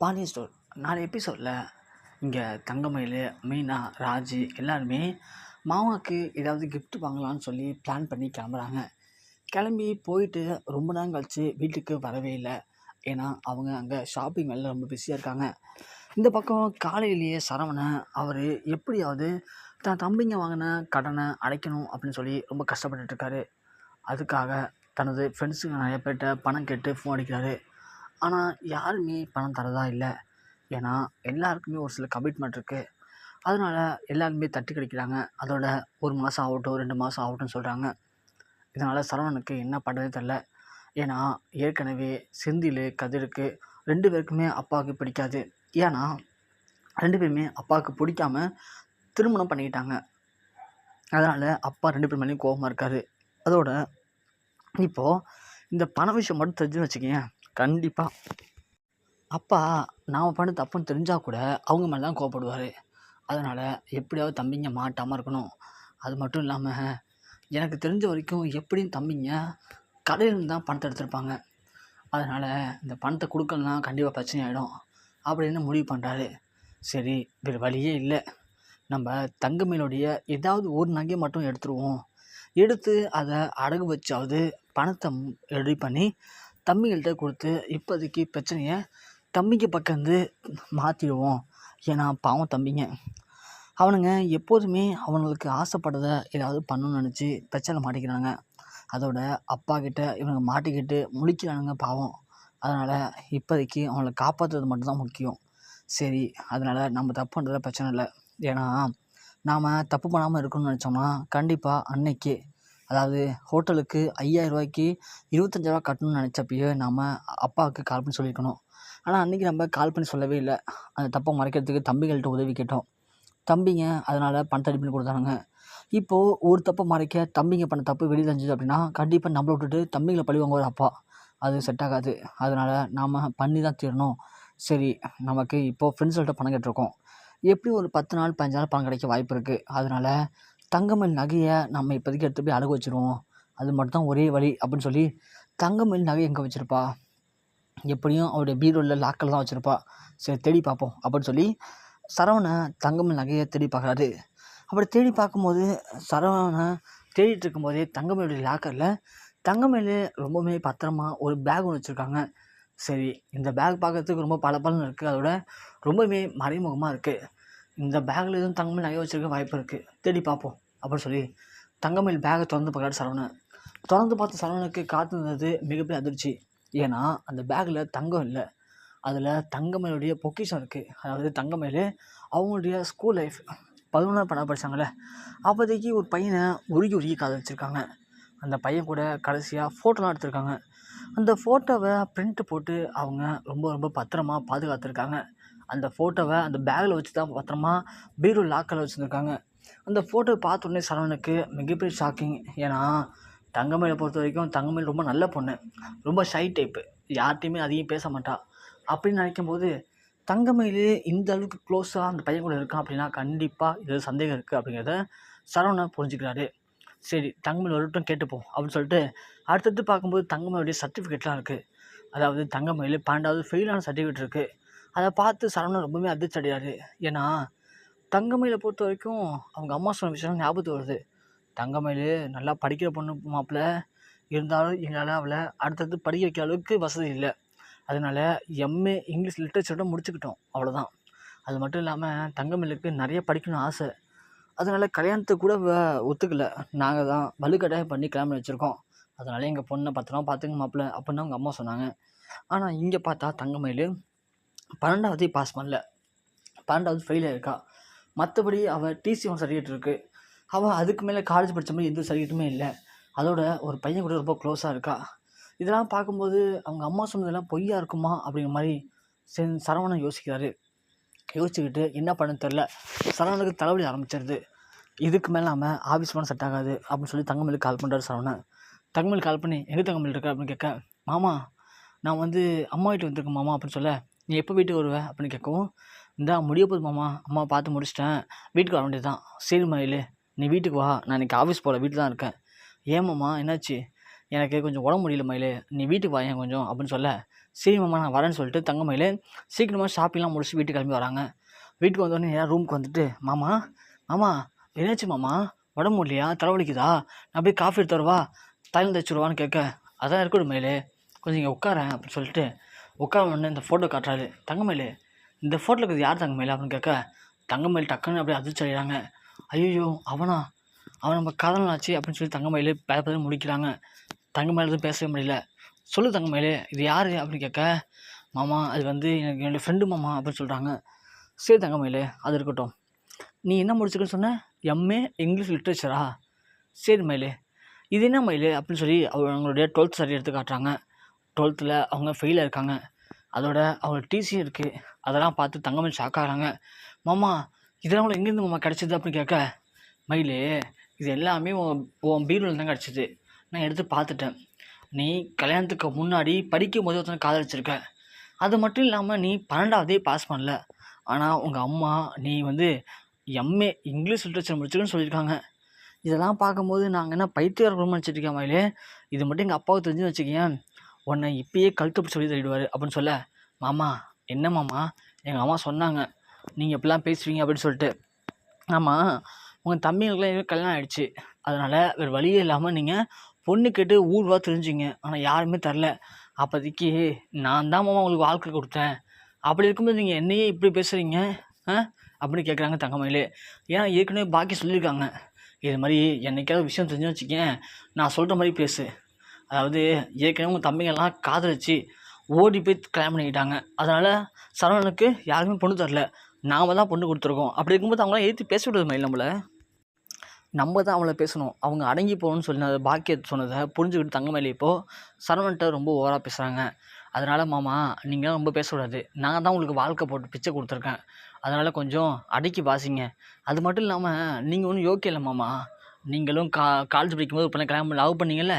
Pandian store 4 எபிசோடில் இங்கே தங்கமயில், மீனா, ராஜு எல்லாருமே மாமாவுக்கு ஏதாவது gift வாங்கலான்னு சொல்லி பிளான் பண்ணி கிளம்புறாங்க. கிளம்பி போயிட்டு ரொம்ப நேரம் கழிச்சு வீட்டுக்கு வரவே இல்லை. ஏன்னா அவங்க அங்கே ஷாப்பிங் வேலையில் ரொம்ப பிஸியாக இருக்காங்க. இந்த பக்கம் காலையிலேயே சரவணன் அவர் எப்படியாவது தான் தம்பிங்க வாங்கின கடனை அடைக்கணும் அப்படின்னு சொல்லி ரொம்ப கஷ்டப்பட்டுட்டு இருக்காரு. அதுக்காக தனது ஃப்ரெண்ட்ஸுங்க நிறைய பேர்கிட்ட பணம் கேட்டு ஃபோன் அடிக்கிறாரு. ஆனால் யாருமே பணம் தரதா இல்லை. ஏன்னா எல்லாருக்குமே ஒரு சில கமிட்மெண்ட் இருக்குது. அதனால் எல்லாருமே தட்டி கழிக்கிறாங்க. அதோட 1 மாதம் ஆகட்டும் 2 மாதம் ஆகட்டும்னு சொல்கிறாங்க. இதனால் சரவணனுக்கு என்ன பண்ணுறதே தெரில. ஏன்னா ஏற்கனவே செந்தில், கதிருக்கு 2 பேருக்குமே அப்பாவுக்கு பிடிக்காது. ஏன்னா 2 பேருமே அப்பாவுக்கு பிடிக்காம திருமணம் பண்ணிக்கிட்டாங்க. அதனால் அப்பா 2 பேர் மேலேயும் கோபமாக இருக்கார். அதோட இப்போது இந்த பண விஷயம் மட்டும் தெரிஞ்சுன்னு வச்சுக்கோங்க, கண்டிப்பாக அப்பா நாம் பண்ண தப்புன்னு தெரிஞ்சால் கூட அவங்க மேலே தான் கோவப்படுவார். அதனால் எப்படியாவது தம்பிங்க மாட்டாமல் இருக்கணும். அது மட்டும் இல்லாமல் எனக்கு தெரிஞ்ச வரைக்கும் எப்படியும் தம்பிங்க கடையிலேருந்து தான் பணத்தை எடுத்திருப்பாங்க. அதனால் இந்த பணத்தை கொடுக்கலனா கண்டிப்பாக பிரச்சனை ஆகிடும் அப்படின்னு முடிவு பண்ணுறாரு. சரி, வேறு வழியே இல்லை. நம்ம தங்கமயிலுடைய ஏதாவது ஒரு நகையை மட்டும் எடுத்துருவோம். எடுத்து அதை அடகு வச்சாவது பணத்தை ரெடி பண்ணி தம்பிகள்கிட்ட கொடுத்து இப்போதைக்கு பிரச்சனையை தம்பிங்க பக்கம் வந்து மாற்றிடுவோம். ஏன்னா பாவம் தம்பிங்க, அவனுங்க எப்போதுமே அவங்களுக்கு ஆசைப்பட்டதை ஏதாவது பண்ணணும்னு நினச்சி பிரச்சனை மாட்டிக்கிறாங்க. அதோட அப்பா கிட்ட இவனுங்க மாட்டிக்கிட்டு முழிக்கிறானுங்க பாவம். அதனால் இப்போதைக்கு அவங்கள காப்பாற்றுறது மட்டும்தான் முக்கியம். சரி, அதனால் நம்ம தப்பு பண்ணுறதுல பிரச்சனை இல்லை. ஏன்னா நாம் தப்பு பண்ணாமல் இருக்கணும்னு நினச்சோம்னா கண்டிப்பாக அன்னைக்கே, அதாவது ஹோட்டலுக்கு 5000 ரூபாய்க்கு 25,000 ரூபா கட்டணும்னு நினச்சப்பயே நாம் அப்பாவுக்கு கால் பண்ணி சொல்லியிருக்கணும். ஆனால் அன்றைக்கி நம்ம கால் பண்ணி சொல்லவே இல்லை. அந்த தப்பை மறைக்கிறதுக்கு தம்பிகள்கிட்ட உதவி கேட்டோம். தம்பிங்க அதனால் பணத்தை ரெடி பண்ணி கொடுத்தானுங்க. இப்போது ஒரு தப்பை மறைக்க தம்பிங்க பண்ண தப்பு வெளியே தெரிஞ்சுது அப்படின்னா கண்டிப்பாக நம்மளை விட்டுட்டு தம்பிங்களை பழி வாங்குவார் அப்பா. அது செட் ஆகாது. அதனால் நாம் பண்ணி தான் தீரணும். சரி, நமக்கு இப்போது ஃப்ரெண்ட்ஸ்கிட்ட பணம் கேட்டிருக்கோம். எப்படியும் ஒரு 10 நாள் 15 நாள் பணம் கிடைக்க வாய்ப்பு இருக்குது. அதனால் தங்கமயில் நகையை நம்ம இப்போதைக்கு எடுத்து போய் அடகு வச்சுருவோம். அது மட்டும் தான் ஒரே வழி அப்படின்னு சொல்லி தங்கமயில் நகை எங்கே வச்சுருப்பா? எப்படியும் அவருடைய பீரோவில் லாக்கரில் தான் வச்சுருப்பா. சரி, தேடி பார்ப்போம் அப்படின்னு சொல்லி சரவணன் தங்கமயில் நகையை தேடி பார்க்குறாரு. அப்படி தேடி பார்க்கும்போது சரவணன் தேடிட்டு இருக்கும்போதே தங்கமயிலுடைய லாக்கரில் தங்கமயில் ரொம்பவுமே பத்திரமா ஒரு பேக் ஒன்று வச்சுருக்காங்க. சரி, இந்த பேக் பார்க்கறதுக்கு ரொம்ப பளபளன்னு இருக்குது. அதோட ரொம்பவே மறைமுகமாக இருக்குது. இந்த பேக்கில் எதுவும் தங்கமயில் நகை வச்சுருக்க வாய்ப்பு இருக்குது, தேடி பார்ப்போம் அப்படின்னு சொல்லி தங்கமயில் பேக்கை திறந்து பார்க்குறாரு சரவணன். திறந்து பார்த்த சரவணனுக்கு காத்திருந்தது மிகப்பெரிய அதிர்ச்சி. ஏன்னா அந்த பேக்கில் தங்கம் இல்லை, அதில் தங்கமயிலுடைய பொக்கிஷம் இருக்குது. அதாவது தங்கமயில் அவங்களுடைய ஸ்கூல் லைஃப் 11ஆம் படம் படித்தாங்களே, அப்போதைக்கு ஒரு பையனை உருகி உருகி காதலிச்சிருக்காங்க. அந்த பையன் கூட கடைசியாக ஃபோட்டோலாம் எடுத்திருக்காங்க. அந்த ஃபோட்டோவை பிரிண்ட் போட்டு அவங்க ரொம்ப ரொம்ப பத்திரமா பாதுகாத்துருக்காங்க. அந்த ஃபோட்டோவை அந்த பேக்கில் வச்சு தான் பத்திரமா பீரோ லாக்கரில் வச்சுருந்துருக்காங்க. அந்த ஃபோட்டோ பார்த்தோன்னே சரவணனுக்கு மிகப்பெரிய ஷாக்கிங். ஏன்னா தங்கமயிலை பொறுத்த வரைக்கும் தங்கமயில் ரொம்ப நல்ல பொண்ணு, ரொம்ப ஷை டைப்பு, யார்கிட்டையுமே அதிகம் பேச மாட்டா. அப்படின்னு நினைக்கும்போது தங்கமயில் இந்த அளவுக்கு க்ளோஸாக அந்த பையன் கூட இருக்கான் அப்படின்னா கண்டிப்பாக இது சந்தேகம் இருக்குது அப்படிங்கிறத சரவணன் புரிஞ்சுக்கிறாரு. சரி, தங்கமயில் வரட்டும் கேட்டுப்போம் அப்படின்னு சொல்லிட்டு அடுத்தடுத்து பார்க்கும்போது தங்கமயிலுடைய சர்டிஃபிகேட்லாம் இருக்குது. அதாவது தங்கமயில் 12வது ஃபெயிலான சர்டிஃபிகேட் இருக்குது. அதை பார்த்து சரவணன் ரொம்பவே அதிர்ச்சி அடைகிறாரு. ஏன்னா தங்கமயிலை பொறுத்த வரைக்கும் அவங்க அம்மா சொன்ன விஷயம் ஞாபகத்துக்கு வருது. தங்கமயில் நல்லா படிக்கிற பொண்ணு மாப்பிள்ள, இருந்தாலும் எங்களால் அவளை அடுத்தடுத்து படிக்க வைக்கிற அளவுக்கு வசதி இல்லை. அதனால் எம்ஏ இங்கிலீஷ் லிட்ரேச்சரோட முடிச்சுக்கிட்டோம், அவ்வளோதான். அது மட்டும் இல்லாமல் தங்கமயிலுக்கு நிறைய படிக்கணும்னு ஆசை. அதனால் கல்யாணத்துக்கு கூட ஒத்துக்கலை. நாங்கள் தான் வலுக்கட்டாயம் பண்ணி கல்யாணம் வச்சுருக்கோம். அதனால் எங்கள் பொண்ணை பத்திரமா பார்த்துங்க மாப்பிள்ள அப்படின்னு அவங்க அம்மா சொன்னாங்க. ஆனால் இங்கே பார்த்தா தங்கமயில் 12வது பாஸ் பண்ணல, 12வது ஃபெயில் ஆயிருக்கா. மற்றபடி அவள் TC1 சர்டிஃபிகேட் இருக்குது. அவள் அதுக்கு மேலே காலேஜ் படித்த மாதிரி எந்த சர்டிஃபிகேட்டுமே இல்லை. அதோட ஒரு பையன் கூட ரொம்ப க்ளோஸாக இருக்கா. இதெல்லாம் பார்க்கும்போது அவங்க அம்மா சொன்னதெல்லாம் பொய்யா இருக்குமா அப்படிங்கிற மாதிரி சரவணன் யோசிக்கிறாரு. யோசிச்சுக்கிட்டு என்ன பண்ணு தெரில, சரவணனுக்கு தலைவலி ஆரம்பிச்சிருது. இதுக்கு மேலே நம்ம ஆஃபீஸ் போனால் செட் ஆகாது அப்படின்னு சொல்லி தங்கமயிலுக்கு கால் பண்ணுறாரு சரவணன். தங்கமயில் கால் பண்ணி எங்கே தங்கமயில் இருக்க அப்படின்னு கேட்க, மாமா நான் வந்து அம்மா வீட்டுக்கு வந்திருக்கேன் மாமா அப்படின்னு சொல்ல, நீ எப்போ வீட்டுக்கு வருவேன் அப்படின்னு கேட்கவும், இந்தா முடிய போகுது மாமா, அம்மா பார்த்து முடிச்சிட்டேன், வீட்டுக்கு வர வேண்டியது தான். சரி மயில், நீ வீட்டுக்கு வா, நான் இன்றைக்கி ஆஃபீஸ் போகல, வீட்டில் தான் இருக்கேன். ஏமாம்மா என்னாச்சு? எனக்கு கொஞ்சம் உடம்பு முடியல மயில், நீ வீட்டுக்கு வா ஏன் கொஞ்சம் அப்படின்னு சொல்ல, சரி மாமா நான் வரேன்னு சொல்லிட்டு தங்கமயில் சீக்கிரமாக ஷாப்பிங்லாம் முடிச்சு வீட்டுக்கு கிளம்பி வராங்க. வீட்டுக்கு வந்தோடனே நேராக ரூமுக்கு வந்துட்டு, மாமா மாமா என்னாச்சு மாமா, உடம்பு முடியலையா, தலைவலிக்குதா, நான் போய் காஃபி எடுத்து வரவா, தைலம் தைச்சுடுவான்னு கேட்க, அதான் இருக்கட்டும் மயிலே, கொஞ்சம் இங்கே உட்காரேன் அப்படின்னு சொல்லிட்டு உட்கார உடனே இந்த ஃபோட்டோ காட்டுறாரு. தங்கமயில் இந்த ஃபோட்டோவில் இருக்கிறது யார் தங்கமயில் அப்படின்னு கேட்க, தங்கமயில் டக்குன்னு அப்படியே அதிர்ச்சி அடைகிறாங்க. ஐயோ அவனா, அவன் நம்ம காதலன் ஆச்சு அப்படின்னு சொல்லி தங்கமயில் பேப்பர் முடிக்கிறாங்க. தங்கமயில் எதுவும் பேசவே முடியல. சொல்லு தங்கமயில் இது யார் அப்படின்னு கேட்க, மாமா அது வந்து எனக்கு என்னோடய ஃப்ரெண்டு மாமா அப்படின்னு சொல்கிறாங்க. சரி தங்கமயில் அது இருக்கட்டும், நீ என்ன முடிச்சிருக்குன்னு சொன்ன, எம்ஏ இங்கிலீஷ் லிட்ரேச்சரா, சரி மயிலே இது என்ன மயிலே அப்படின்னு சொல்லி அவங்களுடைய 12th சரி எடுத்து காட்டுறாங்க. 12th அவங்க ஃபெயிலாக இருக்காங்க. அதோட அவங்க டிசி இருக்குது. அதெல்லாம் பார்த்து தங்கமயில் ஷாக் ஆகிறாங்க. மாமா இதெல்லாம் உங்களுக்கு எங்கேருந்து மாமா கிடச்சிது அப்படின்னு கேட்க, மயிலே இது எல்லாமே உன் பீரோவில் தான் கிடச்சிது, நான் எடுத்து பார்த்துட்டேன். நீ கல்யாணத்துக்கு முன்னாடி படிக்கும் போது ஒருத்தனை காதலிச்சிருக்க, அது மட்டும் இல்லாமல் நீ 12ஆவதே பாஸ் பண்ணல. ஆனால் உங்கள் அம்மா நீ வந்து எம்ஏ இங்கிலீஷ் லிட்ரேச்சர் முடிச்சிருக்குன்னு சொல்லியிருக்காங்க. இதெல்லாம் பார்க்கும்போது நாங்கள் என்ன பைத்தியக்கார குடும்பம் நினச்சிட்ருக்கேன் மயிலே, இது மட்டும் எங்கள் அப்பாவுக்கு தெரிஞ்சுன்னு வச்சுக்கேன், உன்னை இப்பயே கழுத்து பிடிச்சி சொல்லி தள்ளிடுவார் அப்படின்னு சொல்ல, மாமா என்ன மாமா எங்கள் அம்மா சொன்னாங்க நீங்கள் எப்படிலாம் பேசுவீங்க அப்படின்னு சொல்லிட்டு. ஆமாம் உங்கள் தம்பிங்களுக்குலாம் கல்யாணம் ஆகிடுச்சு, அதனால் வேறு வழியே இல்லாமல் நீங்கள் பொண்ணு கேட்டு ஊர்வா தெரிஞ்சுங்க, ஆனால் யாருமே தரல. அப்போதைக்கு நான் தான் மாமா உங்களுக்கு வாழ்க்கை கொடுத்தேன், அப்படி இருக்கும்போது நீங்கள் என்னையே இப்படி பேசுகிறீங்க அப்படின்னு கேட்குறாங்க தங்கமயில். ஏன்னா ஏற்கனவே பாக்கி சொல்லியிருக்காங்க, இது மாதிரி என்னைக்காவது விஷயம் தெரிஞ்சு வச்சுக்கேன், நான் சொல்கிற மாதிரி பேசு. அதாவது ஏற்கனவே உங்கள் தம்பிங்கெல்லாம் காதலிச்சு ஓடி போய் கல்யாணம் பண்ணிக்கிட்டாங்க, அதனால் சரவணனுக்கு யாருமே பொண்ணு தரல, நாம் தான் பொண்ணு கொடுத்துருக்கோம். அப்படி இருக்கும்போது அவங்களாம் ஏற்றி பேச விடுறது மயில், நம்ம தான் அவளை பேசணும். அவங்க அடங்கி போகணும்னு சொல்லி அதை பாக்கியத்தை சொன்னதை புரிஞ்சுக்கிட்டு தங்கமயில் இப்போது சரவணன்ட்ட ரொம்ப ஓவராக பேசுகிறாங்க. அதனால் மாமா நீங்களாம் ரொம்ப பேசக்கூடாது, நான் தான் உங்களுக்கு வாழ்க்கை போட்டு பிச்சை கொடுத்துருக்கேன், அதனால் கொஞ்சம் அடக்கி வாசிங்க. அது மட்டும் இல்லாமல் நீங்கள் ஒன்றும் யோக்கியம் இல்லை மாமா, நீங்களும் காலேஜ் படிக்கும்போது இப்போ கல்யாணம் லவ் பண்ணீங்கல்ல,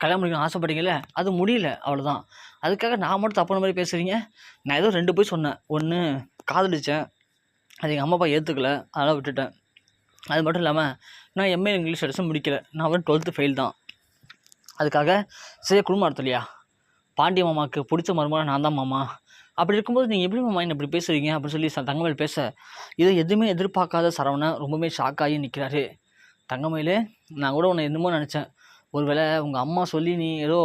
கல்யாணம் பண்ணிக்கணும் ஆசைப்பட்டீங்கல்ல, அது முடியல அவ்வளோதான். அதுக்காக நான் மட்டும் தப்பான மாதிரி பேசுகிறீங்க. நான் ஏதோ 2 போய் சொன்னேன், ஒன்று காதலித்தேன், அது எங்கள் அம்மா அப்பா ஏற்றுக்கல, அதனால் விட்டுட்டேன். அது மட்டும் இல்லாமல் நான் எம்ஏ இங்கிலீஷ் எடுத்து முடிக்கல, நான் வந்து 12th ஃபெயில் தான். அதுக்காக சரி குடும்பம் நடத்தலையா, பாண்டிய மாமாவுக்கு பிடிச்ச மருமகன் நான் தான் மாமா, அப்படி இருக்கும்போது நீங்கள் எப்படி மாமா என்ன இப்படி பேசுகிறீங்க அப்படின்னு சொல்லி தங்கமயில் பேச, இதை எதுவுமே எதிர்பார்க்காத சரவணன் ரொம்பவே ஷாக்காகி நிற்கிறாரு. தங்கமயில் நான் கூட உன்னை என்னமோ நினச்சேன், ஒரு வேளை உங்கள் அம்மா சொல்லி நீ ஏதோ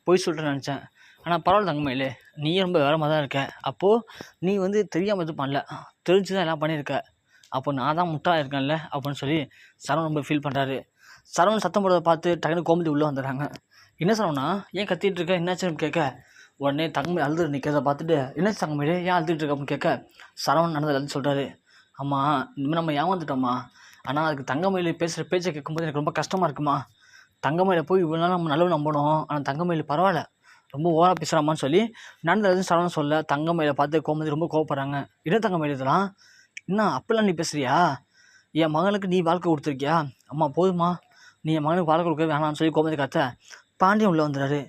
பொய் சொல்லிட்டு நினச்சேன், ஆனால் பரவாயில்ல தங்கமயில், நீயே ரொம்ப வேறமாக தான் இருக்க. அப்போது நீ வந்து தெரியாமல் எதுவும் பண்ணல, தெரிஞ்சு தான் எல்லாம் பண்ணியிருக்க, அப்போ நான் தான் முட்டாக இருக்கேன்ல அப்படின்னு சொல்லி சரவணன் ரொம்ப ஃபீல் பண்ணுறாரு. சரவணன் சத்தம் போடுறதை பார்த்து டக்குனு கோமதி உள்ளே வந்துடுறாங்க. என்ன சரவணா ஏன் கத்திட்டு இருக்க, என்னாச்சுன்னு கேட்க, உடனே தங்கமயில் அழுது நிற்கிறத பார்த்துட்டு, என்னாச்சு தங்கமயில் ஏன் அழுதுட்டு இருக்க அப்படின்னு கேட்க, சரவணன் நடந்தது எல்லாத்தையும் சொல்கிறாரு. ஆமாம் இனிமேல் நம்ம ஏமாந்துட்டோம்மா, ஆனால் அதுக்கு தங்கமயில் பேசுகிற பேச்சை கேட்கும்போது எனக்கு ரொம்ப கஷ்டமாக இருக்குமா, தங்கமயில போய் இவ்வளோ நாள் நம்ம நல்லவன் நம்பணும், ஆனால் தங்கமயில் பரவாயில்ல ரொம்ப ஓவராக பேசுகிறாமான்னு சொல்லி நடந்தது சரவணன் சொல்ல, தங்கமயிலை பார்த்து கோமதி ரொம்ப கோவப்படுறாங்க. என்ன தங்கமயில் இதெல்லாம், என்ன அப்பெல்லாம் நீ பேசுகிறியா, என் மகனுக்கு நீ வாழ்க்கை கொடுத்துருக்கியா, அம்மா போதுமா, நீ என் மகனுக்கு வாழ்க்கை கொடுக்க வேணாம்னு சொல்லி கோமதி கத்த, பாண்டியன் உள்ளே வந்துடுறாரு.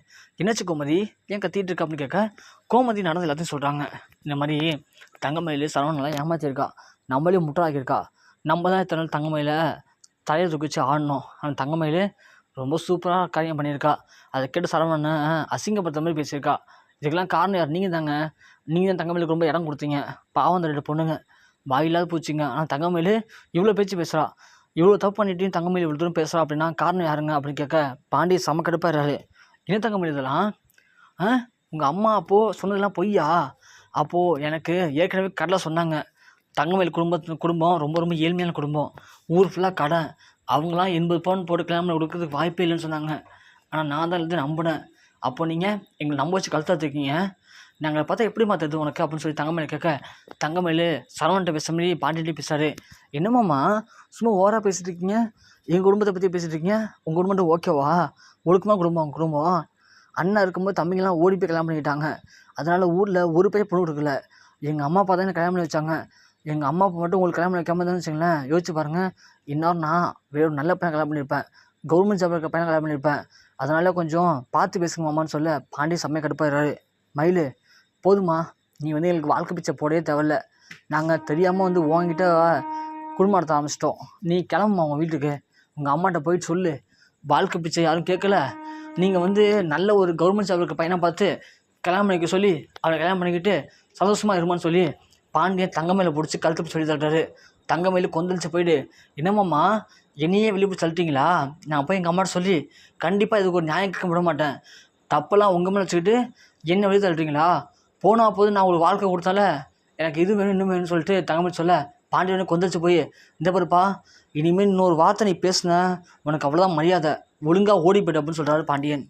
என்னாச்சு கோமதி ஏன் கத்திட்டு இருக்கா அப்படின்னு கேட்க, கோமதி நடந்து எல்லாத்தையும் சொல்கிறாங்க. இந்த மாதிரி தங்கமயில் சரவணெல்லாம் ஏமாற்றிருக்கா, நம்மளே முட்டாக்கியிருக்கா, நம்ம தான் இத்தனை நாள் தங்கமயில தலையை தூக்கிச்சு ஆடணும், ஆனால் தங்கமயில் ரொம்ப சூப்பராக காரியம் பண்ணியிருக்கா, அதை கேட்டு சரவணனை அசிங்கப்படுத்த மாதிரி பேசியிருக்கா, இதுக்கெல்லாம் காரணம் யார், நீங்கள் தாங்க, நீங்கள் தான் தங்கமயிலுக்கு ரொம்ப இடம் கொடுத்தீங்க, பாவம் அந்த 2 பொண்ணுங்க வாயில்லாத பூச்சிங்க, ஆனால் தங்கமயில் இவ்வளோ பேச்சு பேசுகிறா, இவ்வளோ தப்பு பண்ணிட்டு தங்கமயில் இவ்வளோ தூரம் பேசுகிறா அப்படின்னா காரணம் யாருங்க அப்படின்னு கேட்க, பாண்டிய செம கடுப்பாகிறாரு. என்ன தங்கமயில் இதெல்லாம், உங்கள் அம்மா அப்போது சொன்னதெல்லாம் பொய்யா, அப்போது எனக்கு ஏற்கனவே கடலை சொன்னாங்க, தங்கமயில் குடும்பம் ரொம்ப ரொம்ப ஏழ்மையான குடும்பம், ஊர் ஃபுல்லாக கடை, அவங்களாம் 80 பவுன் போட்டு கல்யாணம் கொடுக்கறதுக்கு வாய்ப்பே இல்லைன்னு சொன்னாங்க, ஆனால் நான் தான் எல்லாத்தையும் நம்பினேன், அப்போ நீங்கள் எங்களை நம்ப வச்சு கழுத்தாத்துருக்கீங்க, நாங்கள் பார்த்தா எப்படி மாற்றுறது உனக்கு அப்படின்னு சொல்லி தங்கமயில் கேட்க, தங்கமயில் சரவணன்ட்ட பேசுகிற மாதிரி பாண்டிகிட்டே பேசுகிறாரு. என்னமாம்மா சும்மா ஓவராக பேசிகிட்டு இருக்கீங்க, எங்கள் குடும்பத்தை பற்றி பேசிகிட்டு இருக்கீங்க, உங்கள் குடும்பம் ஓகேவா, ஒழுக்கமாக குடும்பம் உங்கள் குடும்பம், அண்ணா இருக்கும்போது தம்பிங்கெல்லாம் ஓடி போய் கல்யாணம் பண்ணிக்கிட்டாங்க, அதனால் ஊரில் ஒரு பையன் பொண்ணு கொடுக்கல, எங்கள் அம்மா அப்பா தான் எனக்கு கல்யாணம் பண்ணி வச்சாங்க, எங்கள் அம்மா அப்பா மட்டும் உங்களுக்கு கல்யாணம் பண்ணி வைக்காம தான் வச்சுங்களேன், யோசிச்சு பாருங்கள், இன்னும் நான் வேறு நல்ல பையன் கல்யாணம் பண்ணியிருப்பேன், கவர்மெண்ட் ஜாப் இருக்க பையனை கல்யாணம் பண்ணியிருப்பேன், அதனால் கொஞ்சம் பார்த்து பேசுங்க மாமான்னு சொல்ல, பாண்டி செம்மையாக கடுப்பாகிறாரு. மயில் போதுமா, நீ வந்து எங்களுக்கு வாழ்க்கை பிச்சை போடவே தேவையில்ல, நாங்கள் தெரியாமல் வந்து உங்ககிட்ட குடும்பம் நடத்த ஆரம்பிச்சிட்டோம், நீ கிளம்புமா உங்கள் வீட்டுக்கு, உங்கள் அம்மாட்ட போயிட்டு சொல்லு, வாழ்க்கை பிச்சை யாரும் கேட்கல, நீங்கள் வந்து நல்ல ஒரு கவர்மெண்ட் ஜாப் இருக்க பையனை பார்த்து கல்யாணம் பண்ணிக்க சொல்லி அவளை கல்யாணம் பண்ணிக்கிட்டு சந்தோஷமாக இருமான்னு சொல்லி பாண்டியன் தங்கமயிலை பிடிச்சி கழுத்து சொல்லி தள்ளுறாரு. தங்கமயில் கொந்தளிச்சு போயிட்டு, என்னம்மாம்மா என்னையே வெளியே போய் தள்ளிட்டீங்களா? நான் போய் எங்கள் அம்மாட்ட சொல்லி கண்டிப்பாக இதுக்கு ஒரு நியாயம் கேட்க விட மாட்டேன். தப்பெல்லாம் உங்கள் மேலே வச்சுக்கிட்டு என்ன வெளியே தள்ளுறீங்களா? போனால் போது நான் உங்களுக்கு வாழ்க்கை கொடுத்தால எனக்கு இது வேணும் இன்னும் வேணும்னு சொல்லிட்டு தங்கமயில் சொல்ல, பாண்டியனே கொந்தளிச்சு போய், இந்த பாருப்பா இனிமேல் இன்னொரு வார்த்தை நீ பேசுன உனக்கு அவ்வளோதான் மரியாதை, ஒழுங்காக ஓடி போய்ட்டு அப்படின்னு சொல்கிறாரு பாண்டியன்.